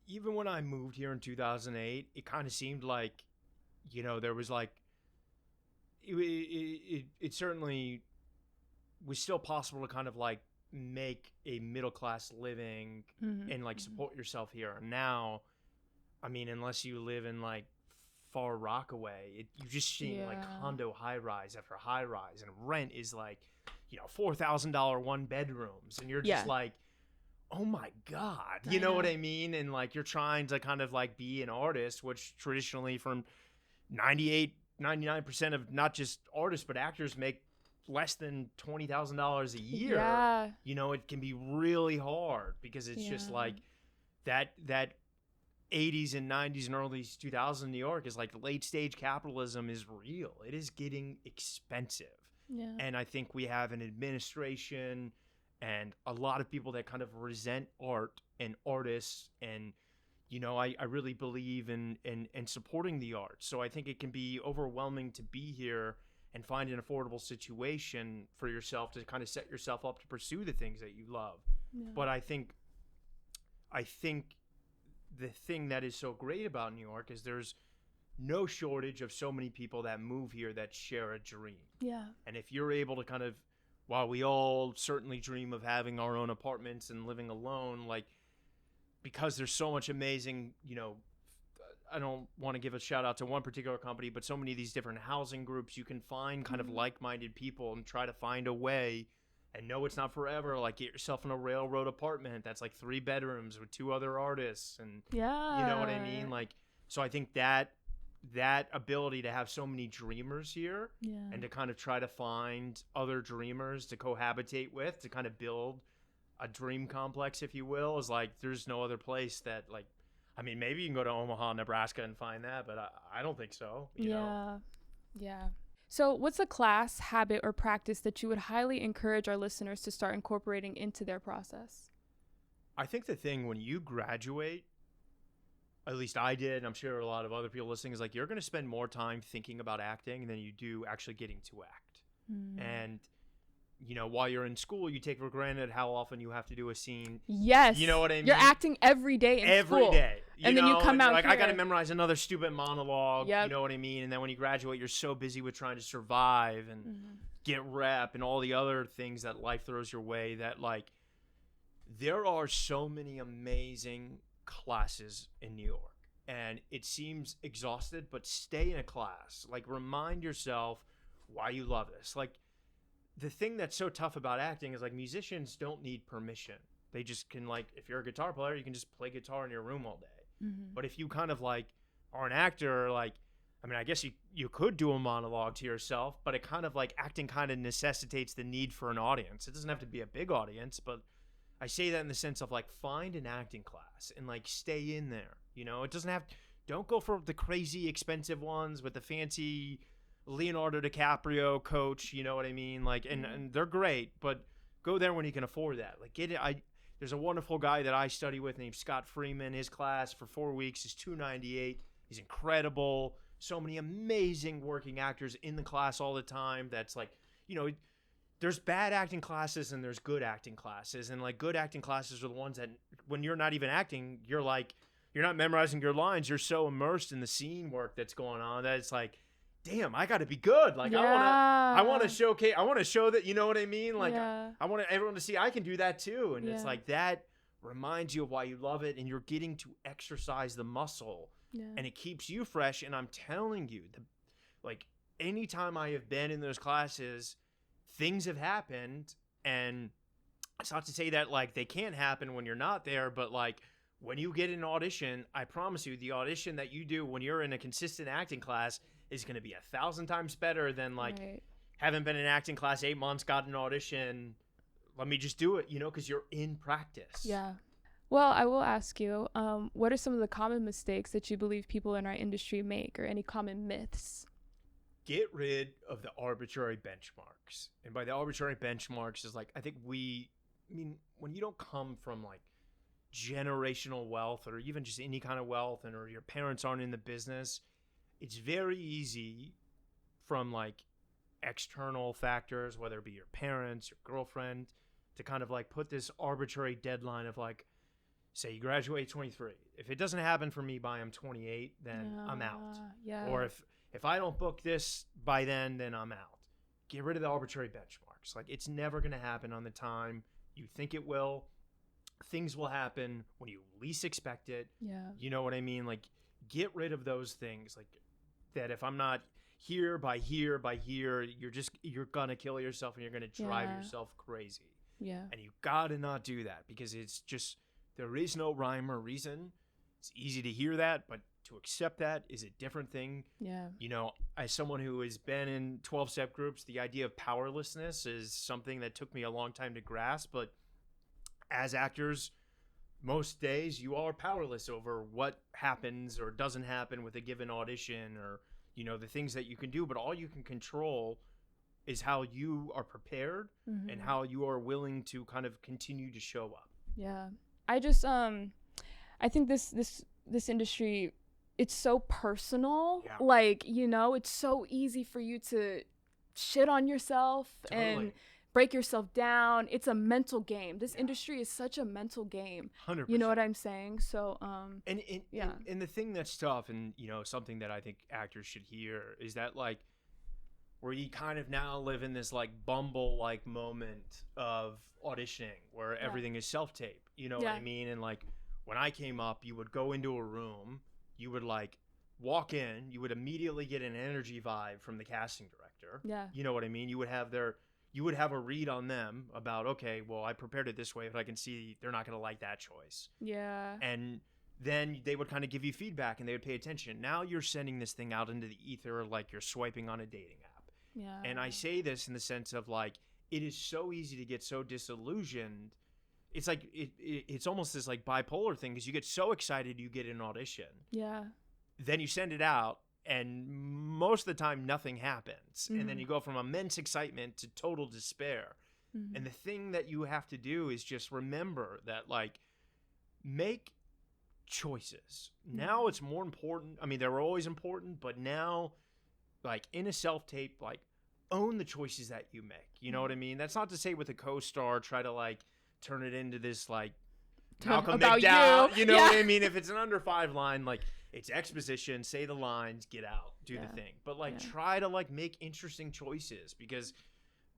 [SPEAKER 2] even when I moved here in 2008, it kind of seemed like, there was like, it certainly was still possible to kind of like make a middle class living and like support yourself here. And now, I mean, unless you live in like Far Rockaway, you just see like condo high rise after high rise, and rent is like, $4,000 one bedrooms, and you're just like, oh my God, you know what I mean? And like, you're trying to kind of like be an artist, which traditionally from 99% of not just artists, but actors make less than $20,000 a year.
[SPEAKER 1] Yeah.
[SPEAKER 2] It can be really hard because it's just like that 80s and 90s and early 2000s in New York is like late stage capitalism is real. It is getting expensive.
[SPEAKER 1] Yeah.
[SPEAKER 2] And I think we have an administration and a lot of people that kind of resent art and artists, and I really believe in supporting the arts. So I think it can be overwhelming to be here and find an affordable situation for yourself to kind of set yourself up to pursue the things that you love. Yeah. But I think the thing that is so great about New York is there's no shortage of so many people that move here that share a dream.
[SPEAKER 1] Yeah.
[SPEAKER 2] And if you're able to kind of, while we all certainly dream of having our own apartments and living alone, like, because there's so much amazing, I don't want to give a shout out to one particular company, but so many of these different housing groups, you can find kind of like-minded people and try to find a way, and know it's not forever. Like, get yourself in a railroad apartment that's like 3 bedrooms with 2 other artists, and you know what I mean? Like, so I think that ability to have so many dreamers here, and to kind of try to find other dreamers to cohabitate with, to kind of build a dream complex, if you will, is like, there's no other place that, like, I mean, maybe you can go to Omaha, Nebraska and find that, but I don't think so. You know?
[SPEAKER 1] Yeah. So what's a class, habit, or practice that you would highly encourage our listeners to start incorporating into their process?
[SPEAKER 2] I think the thing when you graduate, at least I did, and I'm sure a lot of other people listening, is like, you're going to spend more time thinking about acting than you do actually getting to act. And while you're in school, you take for granted how often you have to do a scene.
[SPEAKER 1] Yes.
[SPEAKER 2] You know what I mean?
[SPEAKER 1] You're acting every day in school.
[SPEAKER 2] Every day.
[SPEAKER 1] And then you come out
[SPEAKER 2] like,
[SPEAKER 1] here.
[SPEAKER 2] I got to memorize another stupid monologue.
[SPEAKER 1] Yep.
[SPEAKER 2] You know what I mean? And then when you graduate, you're so busy with trying to survive and get rep and all the other things that life throws your way that, like, there are so many amazing classes in New York. And it seems exhausted, but stay in a class. Like, remind yourself why you love this. Like, the thing that's so tough about acting is, like, musicians don't need permission. They just can, like, if you're a guitar player, you can just play guitar in your room all day. But if you kind of, like, are an actor, like, I mean, I guess you could do a monologue to yourself, but it kind of, like, acting kind of necessitates the need for an audience. It doesn't have to be a big audience, but I say that in the sense of, like, find an acting class and, like, stay in there. It doesn't have, don't go for the crazy expensive ones with the fancy Leonardo DiCaprio coach, you know what I mean? Like, and they're great, but go there when you can afford that. Like, get it. There's a wonderful guy that I study with named Scott Freeman. His class for 4 weeks is $298. He's incredible. So many amazing working actors in the class all the time. That's like, there's bad acting classes and there's good acting classes. And, like, good acting classes are the ones that when you're not even acting, you're like, you're not memorizing your lines. You're so immersed in the scene work that's going on that it's like, damn, I got to be good. Like, I want to showcase, I want to show that, you know what I mean? Like, I want everyone to see I can do that too. And it's like, that reminds you of why you love it. And you're getting to exercise the muscle and it keeps you fresh. And I'm telling you, like, anytime I have been in those classes, things have happened. And it's not to say that, like, they can't happen when you're not there, but, like, when you get an audition, I promise you, the audition that you do when you're in a consistent acting class is going to be 1,000 times better than, like, haven't been in acting class 8 months, got an audition, let me just do it, because you're in practice.
[SPEAKER 1] Yeah. Well, I will ask you, what are some of the common mistakes that you believe people in our industry make, or any common myths?
[SPEAKER 2] Get rid of the arbitrary benchmarks. And by the arbitrary benchmarks is, like, I think when you don't come from, like, generational wealth or even just any kind of wealth, or your parents aren't in the business, it's very easy from, like, external factors, whether it be your parents, your girlfriend, to kind of, like, put this arbitrary deadline of, like, say you graduate 23. If it doesn't happen for me by I'm 28, then I'm out. Or if I don't book this by then I'm out. Get rid of the arbitrary benchmarks. Like, it's never going to happen on the time you think it will. Things will happen when you least expect it.
[SPEAKER 1] Yeah.
[SPEAKER 2] You know what I mean? Like, get rid of those things. Like, that if I'm not here by here, you're going to kill yourself and you're going to drive yourself crazy.
[SPEAKER 1] Yeah. And
[SPEAKER 2] you got to not do that, because it's just, there is no rhyme or reason. It's easy to hear that, but to accept that is a different thing.
[SPEAKER 1] Yeah.
[SPEAKER 2] As someone who has been in 12-step groups, the idea of powerlessness is something that took me a long time to grasp, but as actors, most days you are powerless over what happens or doesn't happen with a given audition, or, the things that you can do, but all you can control is how you are prepared and how you are willing to kind of continue to show up.
[SPEAKER 1] Yeah. I just, I think this industry, it's so personal. Yeah. Like, it's so easy for you to shit on yourself and break yourself down. It's a mental game. This industry is such a mental game.
[SPEAKER 2] 100%.
[SPEAKER 1] You know what I'm saying? So,
[SPEAKER 2] and the thing that's tough, and, something that I think actors should hear is that, like, where you kind of now live in this, like, Bumble-like moment of auditioning where everything is self-tape. You know what I mean? And, like, when I came up, you would go into a room, you would, like, walk in, you would immediately get an energy vibe from the casting director.
[SPEAKER 1] Yeah.
[SPEAKER 2] You know what I mean? You would have a read on them about, okay, well, I prepared it this way, but I can see they're not going to like that choice.
[SPEAKER 1] Yeah.
[SPEAKER 2] And then they would kind of give you feedback and they would pay attention. Now you're sending this thing out into the ether like you're swiping on a dating app.
[SPEAKER 1] Yeah.
[SPEAKER 2] And I say this in the sense of, like, it is so easy to get so disillusioned. It's like it's almost this, like, bipolar thing, because you get so excited you get an audition.
[SPEAKER 1] Yeah.
[SPEAKER 2] Then you send it out, and most of the time nothing happens. And then you go from immense excitement to total despair. And the thing that you have to do is just remember that, like, make choices. Now it's more important. I mean, they were always important, but now, like, in a self-tape, like, own the choices that you make. You know what I mean? That's not to say with a co-star try to like turn it into this like Malcolm
[SPEAKER 1] about
[SPEAKER 2] McDowell.
[SPEAKER 1] you.
[SPEAKER 2] You know what I mean? If it's an under 5 line, like it's exposition, say the lines, get out, do the thing. But like try to like make interesting choices, because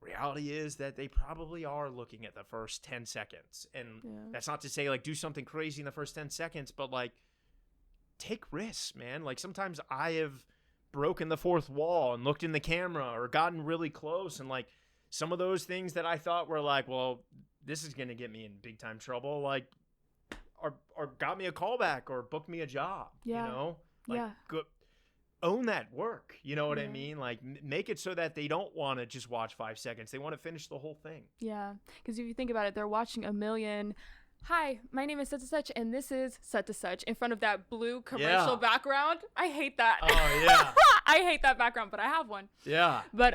[SPEAKER 2] reality is that they probably are looking at the first 10 seconds. And that's not to say like do something crazy in the first 10 seconds, but like take risks, man. Like sometimes I have broken the fourth wall and looked in the camera or gotten really close, and like some of those things that I thought were like, well, this is gonna get me in big time trouble, like or got me a callback or booked me a job. You know, like own that work. You know what I mean? Like make it so that they don't want to just watch 5 seconds, they want to finish the whole thing.
[SPEAKER 1] Because if you think about it, they're watching a million, hi, my name is such and such, and this is such and such, in front of that blue commercial background. I hate that.
[SPEAKER 2] Oh, yeah.
[SPEAKER 1] I hate that background, but I have one.
[SPEAKER 2] Yeah.
[SPEAKER 1] But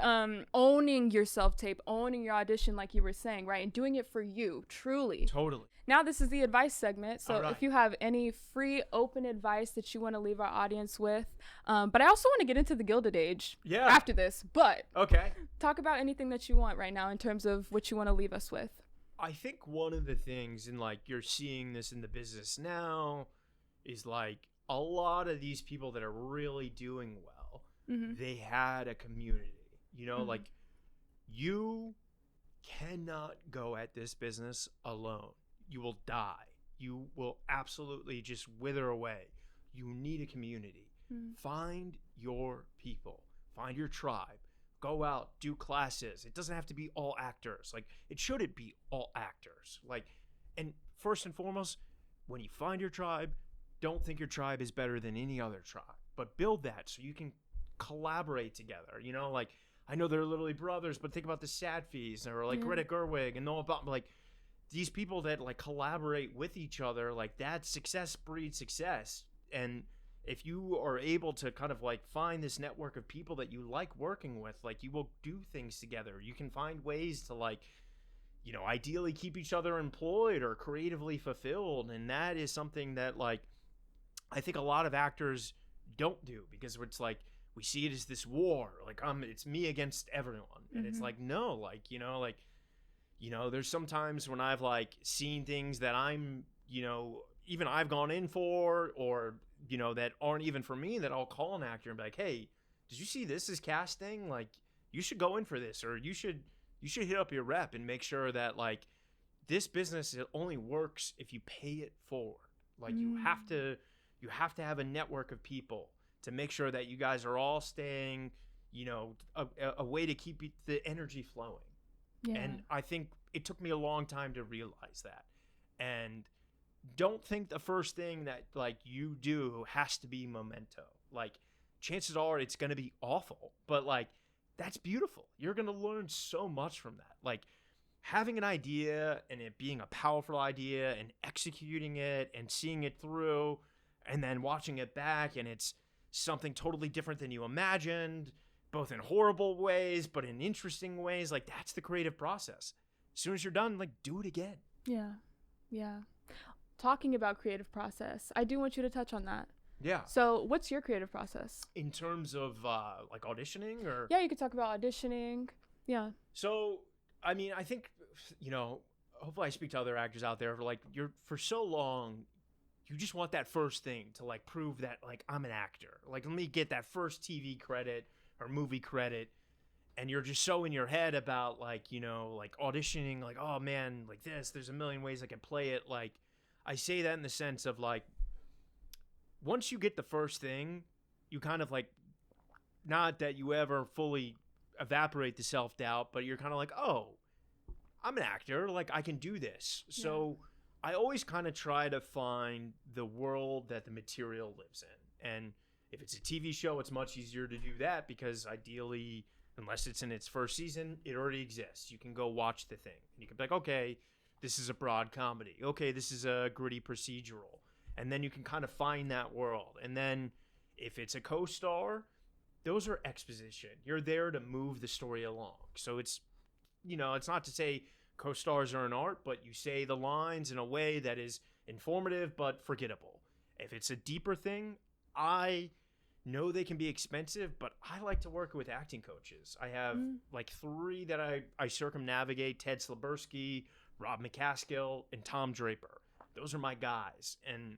[SPEAKER 1] owning your self-tape, owning your audition, like you were saying, right? And doing it for you, truly.
[SPEAKER 2] Totally.
[SPEAKER 1] Now this is the advice segment. So
[SPEAKER 2] right.
[SPEAKER 1] if you have any free, open advice that you want to leave our audience with. But I also want to get into the Gilded Age after this. But talk about anything that you want right now in terms of what you want to leave us with.
[SPEAKER 2] I think one of the things, and like you're seeing this in the business now, is like a lot of these people that are really doing well, they had a community. You know, like you cannot go at this business alone. You will die. You will absolutely just wither away. You need a community. Find your people. Find your tribe. Go out, do classes. It doesn't have to be all actors. Like, it shouldn't be all actors. Like, and first and foremost, when you find your tribe, don't think your tribe is better than any other tribe, but build that so you can collaborate together. You know, like, I know they're literally brothers, but think about the Sadfies or like Greta Gerwig and Noah Baumbach, like these people that like collaborate with each other, like that success breeds success. And if you are able to kind of like find this network of people that you like working with, like you will do things together. You can find ways to like, you know, ideally keep each other employed or creatively fulfilled. And that is something that like, I think a lot of actors don't do, because it's like, we see it as this war, like it's me against everyone. And it's like, no, like, you know, there's sometimes when I've like seen things that I'm, you know, even I've gone in for, or, you know, that aren't even for me, that I'll call an actor and be like, hey, did you see this is casting? Like, you should go in for this, or you should hit up your rep and make sure that like this business, it only works if you pay it forward. Like you have to have a network of people to make sure that you guys are all staying, you know, a way to keep the energy flowing. And I think it took me a long time to realize that. And don't think the first thing that like you do has to be memento. Like chances are it's going to be awful, but like that's beautiful. You're going to learn so much from that. Like having an idea and it being a powerful idea and executing it and seeing it through and then watching it back and it's something totally different than you imagined, both in horrible ways, but in interesting ways. Like that's the creative process. As soon as you're done, like do it again.
[SPEAKER 1] Yeah. Talking about creative process, I do want you to touch on that.
[SPEAKER 2] Yeah.
[SPEAKER 1] So what's your creative process?
[SPEAKER 2] In terms of like auditioning or?
[SPEAKER 1] Yeah, you could talk about auditioning. Yeah.
[SPEAKER 2] So, I mean, I think, you know, hopefully I speak to other actors out there, like for so long, you just want that first thing to like prove that like I'm an actor. Like let me get that first TV credit or movie credit. And you're just so in your head about like, you know, like auditioning, like, oh man, like there's a million ways I can play it. Like I say that in the sense of like, once you get the first thing, you kind of like, not that you ever fully evaporate the self-doubt, but you're kind of like, oh, I'm an actor. Like I can do this. Yeah. So I always kind of try to find the world that the material lives in. And if it's a TV show, it's much easier to do that because ideally, unless it's in its first season, it already exists. You can go watch the thing. And you can be like, okay, this is a broad comedy. Okay, this is a gritty procedural. And then you can kind of find that world. And then if it's a co-star, those are exposition. You're there to move the story along. So it's, you know, it's not to say co-stars are an art, but you say the lines in a way that is informative but forgettable. If it's a deeper thing, I know they can be expensive, but I like to work with acting coaches. I have like 3 that I circumnavigate: Ted Slabursky, Rob McCaskill, and Tom Draper. Those are my guys. And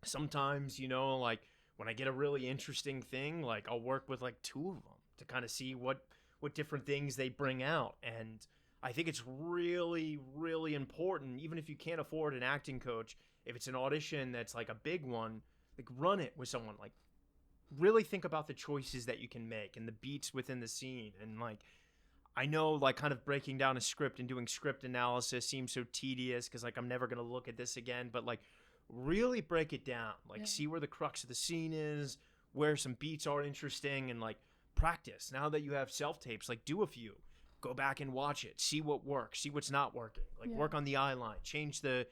[SPEAKER 2] sometimes, like when I get a really interesting thing, like I'll work with like 2 of them to kind of see what different things they bring out. And I think it's really, really important, even if you can't afford an acting coach, if it's an audition that's like a big one, like run it with someone. Like really think about the choices that you can make and the beats within the scene. And like, I know like kind of breaking down a script and doing script analysis seems so tedious because like I'm never going to look at this again, but like really break it down, like see where the crux of the scene is, where some beats are interesting, and like practice. Now that you have self-tapes, like do a few, go back and watch it, see what works, see what's not working, like work on the eye line, change the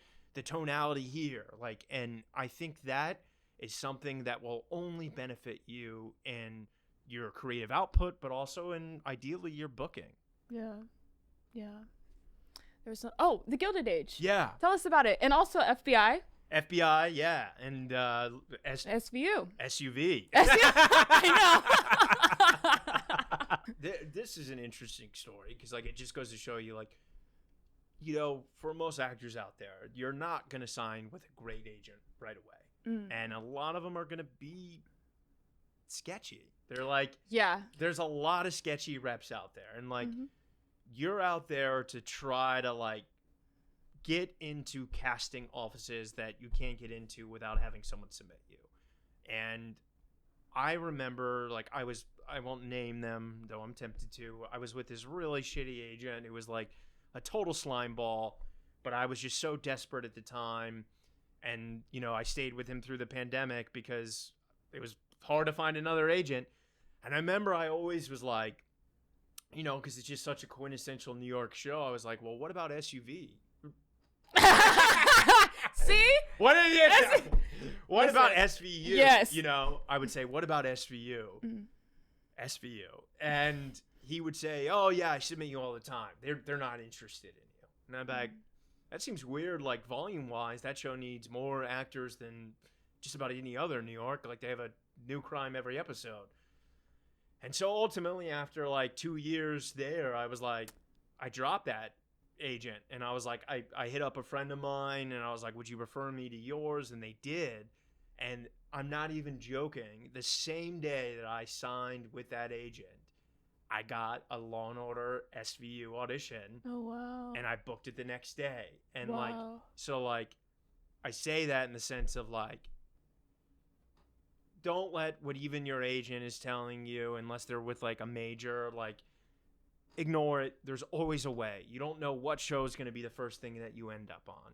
[SPEAKER 2] tonality here, like. And I think that is something that will only benefit you in your creative output, but also in ideally your booking.
[SPEAKER 1] There's the Gilded Age. Tell us about it. And also FBI,
[SPEAKER 2] yeah, and
[SPEAKER 1] SVU.
[SPEAKER 2] SUV.
[SPEAKER 1] I know.
[SPEAKER 2] This is an interesting story because like it just goes to show you, like, for most actors out there, you're not gonna sign with a great agent right away, and a lot of them are gonna be sketchy. They're like, there's a lot of sketchy reps out there, and like you're out there to try to like get into casting offices that you can't get into without having someone submit you. And I remember, like, I won't name them, though I'm tempted to. I was with this really shitty agent who was like a total slime ball, but I was just so desperate at the time. And, I stayed with him through the pandemic because it was hard to find another agent. And I remember I always was like, because it's just such a quintessential New York show, I was like, well, what about SUV?
[SPEAKER 1] See?
[SPEAKER 2] What about SVU?
[SPEAKER 1] Yes.
[SPEAKER 2] I would say, what about SVU? SVU. And he would say, oh, yeah, I submit you all the time. They're not interested in you. And I'm like, that seems weird. Like, volume-wise, that show needs more actors than just about any other in New York. Like, they have a new crime every episode. And so ultimately, after like 2 years there, I was like, I dropped that agent, and I was like, I hit up a friend of mine, and I was like, would you refer me to yours? And they did. And I'm not even joking, the same day that I signed with that agent, I got a Law Order SVU audition.
[SPEAKER 1] Oh wow.
[SPEAKER 2] And I booked it the next day. And
[SPEAKER 1] wow.
[SPEAKER 2] like, so like, I say that in the sense of like, don't let what even your agent is telling you, unless they're with like a major, like, ignore it. There's always a way. You don't know what show is going to be the first thing that you end up on.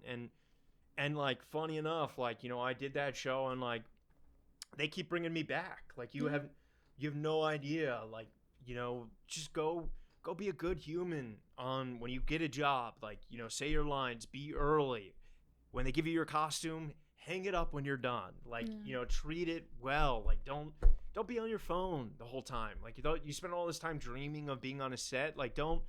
[SPEAKER 2] And like, funny enough, like, I did that show, and like, they keep bringing me back. Like, you have no idea. Like, just go be a good human on when you get a job. Like, say your lines, be early. When they give you your costume, hang it up when you're done. Like, treat it well. Like, don't be on your phone the whole time. Like, you spend all this time dreaming of being on a set. Like, don't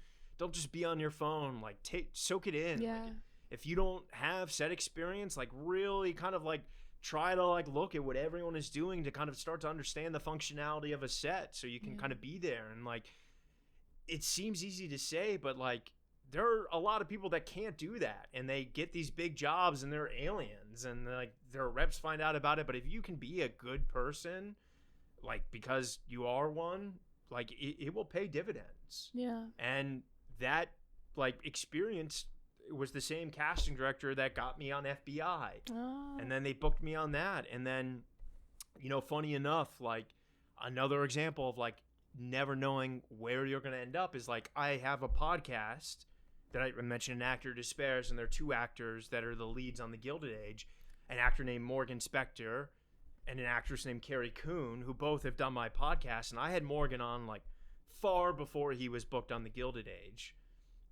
[SPEAKER 2] just be on your phone. Like, soak it in.
[SPEAKER 1] Yeah.
[SPEAKER 2] Like, if you don't have set experience, like, really kind of like try to like look at what everyone is doing to kind of start to understand the functionality of a set, so you can kind of be there. And like, it seems easy to say, but like, there are a lot of people that can't do that, and they get these big jobs and they're aliens, and like their reps find out about it. But if you can be a good person, like, because you are one, like, it will pay dividends.
[SPEAKER 1] Yeah.
[SPEAKER 2] And that like experience was the same casting director that got me on FBI.
[SPEAKER 1] Oh.
[SPEAKER 2] And then they booked me on that. And then, funny enough, like, another example of like never knowing where you're going to end up is like, I have a podcast that I mentioned, An Actor Despairs, and there are 2 actors that are the leads on The Gilded Age, an actor named Morgan Spector and an actress named Carrie Coon, who both have done my podcast. And I had Morgan on like far before he was booked on The Gilded Age,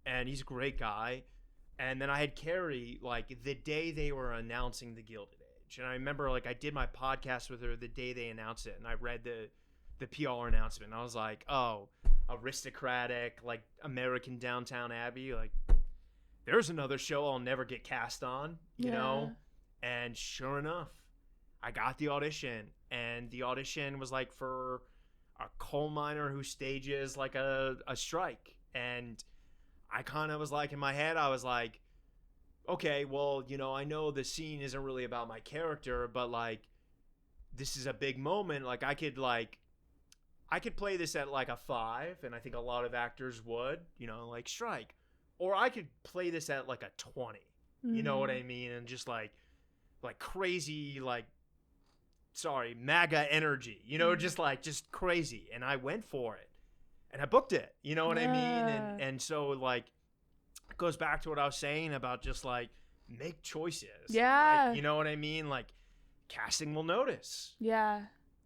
[SPEAKER 2] and he's a great guy. And then I had Carrie like the day they were announcing The Gilded Age, and I remember like I did my podcast with her the day they announced it, and I read the PR announcement, and I was like, oh, aristocratic, like American Downtown Abbey, like there's another show I'll never get cast on, you know? And sure enough, I got the audition, and the audition was like for a coal miner who stages like a strike. And I kind of was like, in my head, I was like, okay, well, you know, I know the scene isn't really about my character, but like, this is a big moment. Like, I could play this at like a 5, and I think a lot of actors would, you know, like strike. Or I could play this at like a 20. You know what I mean? And just like crazy, like, sorry, MAGA energy, you know, just crazy. And I went for it, and I booked it, you know what I mean? And so like, it goes back to what I was saying about just like, make choices.
[SPEAKER 1] Yeah.
[SPEAKER 2] Like, you know what I mean? Like, casting will notice.
[SPEAKER 1] Yeah.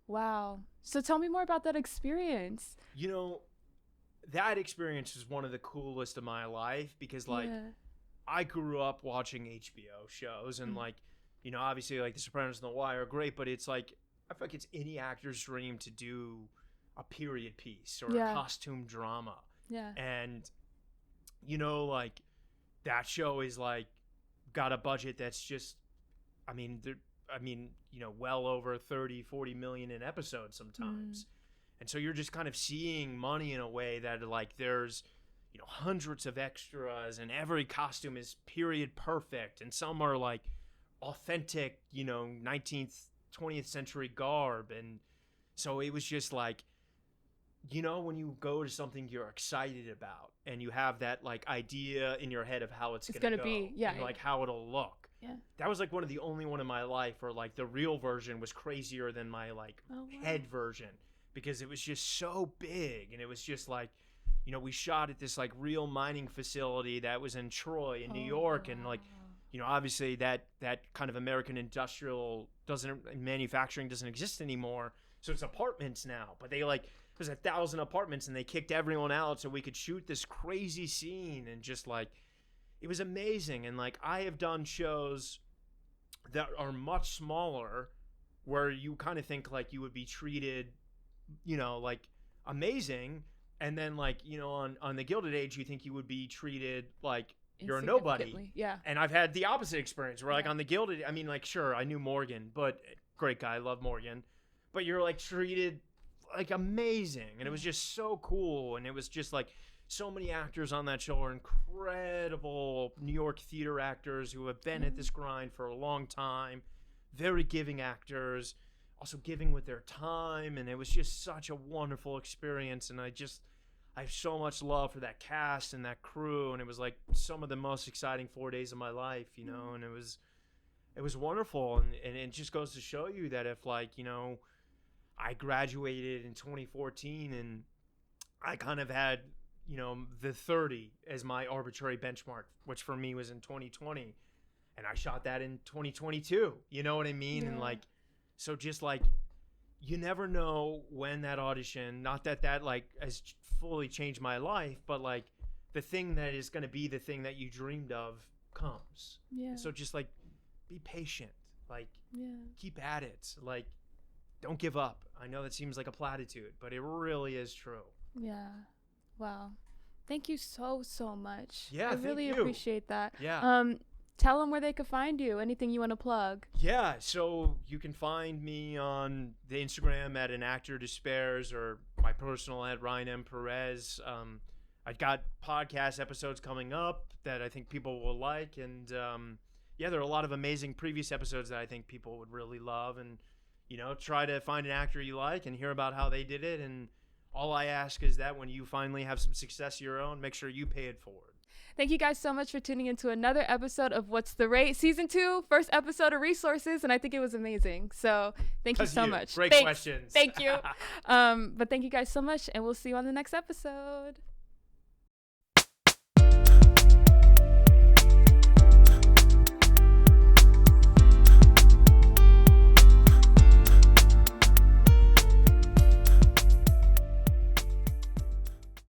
[SPEAKER 1] Wow. So tell me more about that experience.
[SPEAKER 2] You know, that experience is one of the coolest of my life, because like, I grew up watching HBO shows, and like, you know, obviously like The Sopranos and The Wire are great, but it's like, I feel like it's any actor's dream to do a period piece or a costume drama.
[SPEAKER 1] Yeah. And,
[SPEAKER 2] you know, like, that show is like got a budget that's just, I mean, you know, well over 30-40 million in episodes sometimes. And so you're just kind of seeing money in a way that like, there's, you know, hundreds of extras, and every costume is period perfect, and some are like authentic, you know, 19th 20th century garb. And so it was just like, you know, when you go to something you're excited about, and you have that like idea in your head of how it's gonna go,
[SPEAKER 1] be,
[SPEAKER 2] and like how it'll look.
[SPEAKER 1] Yeah.
[SPEAKER 2] That was like one of the only one in my life where like the real version was crazier than my like head version, because it was just so big. And it was just like, you know, we shot at this like real mining facility that was in Troy in New York. And like, you know, obviously that kind of American industrial manufacturing doesn't exist anymore. So it's apartments now, but they like, there's 1,000 apartments, and they kicked everyone out so we could shoot this crazy scene. And just like, it was amazing. And like, I have done shows that are much smaller where you kind of think like you would be treated, you know, like amazing. And then like, you know, on the Gilded Age, you think you would be treated like you're a nobody.
[SPEAKER 1] Yeah.
[SPEAKER 2] And I've had the opposite experience where like on the Gilded, I mean, like, sure, I knew Morgan, but great guy, love Morgan, but you're like treated like amazing. And it was just so cool. And it was just like, so many actors on that show are incredible New York theater actors who have been at this grind for a long time, very giving actors, also giving with their time. And it was just such a wonderful experience. And I have so much love for that cast and that crew. And it was like some of the most exciting 4 days of my life, you know. And it was wonderful. And it just goes to show you that if like, you know, I graduated in 2014, and I kind of had, you know, the 30 as my arbitrary benchmark, which for me was in 2020, and I shot that in 2022, you know what I mean? And like, so just like, you never know when that audition, not that like has fully changed my life, but like the thing that is going to be the thing that you dreamed of comes. So just like, be patient, like keep at it, like don't give up. I know that seems like a platitude, but it really is true.
[SPEAKER 1] Yeah. Wow. Thank you so much.
[SPEAKER 2] Yeah,
[SPEAKER 1] I really
[SPEAKER 2] you.
[SPEAKER 1] appreciate that.
[SPEAKER 2] Yeah.
[SPEAKER 1] Tell them where they could find you. Anything you want to plug?
[SPEAKER 2] Yeah, so you can find me on the Instagram at An Actor Despairs, or my personal at Ryan M. Perez. I've got podcast episodes coming up that I think people will like. And there are a lot of amazing previous episodes that I think people would really love. And, you know, try to find an actor you like and hear about how they did it. And all I ask is that when you finally have some success of your own, make sure you pay it forward.
[SPEAKER 1] Thank you guys so much for tuning into another episode of What's the Rate? Season 2, first episode of Resources, and I think it was amazing. So thank you so much.
[SPEAKER 2] Great questions.
[SPEAKER 1] Thank you. But thank you guys so much, and we'll see you on the next episode.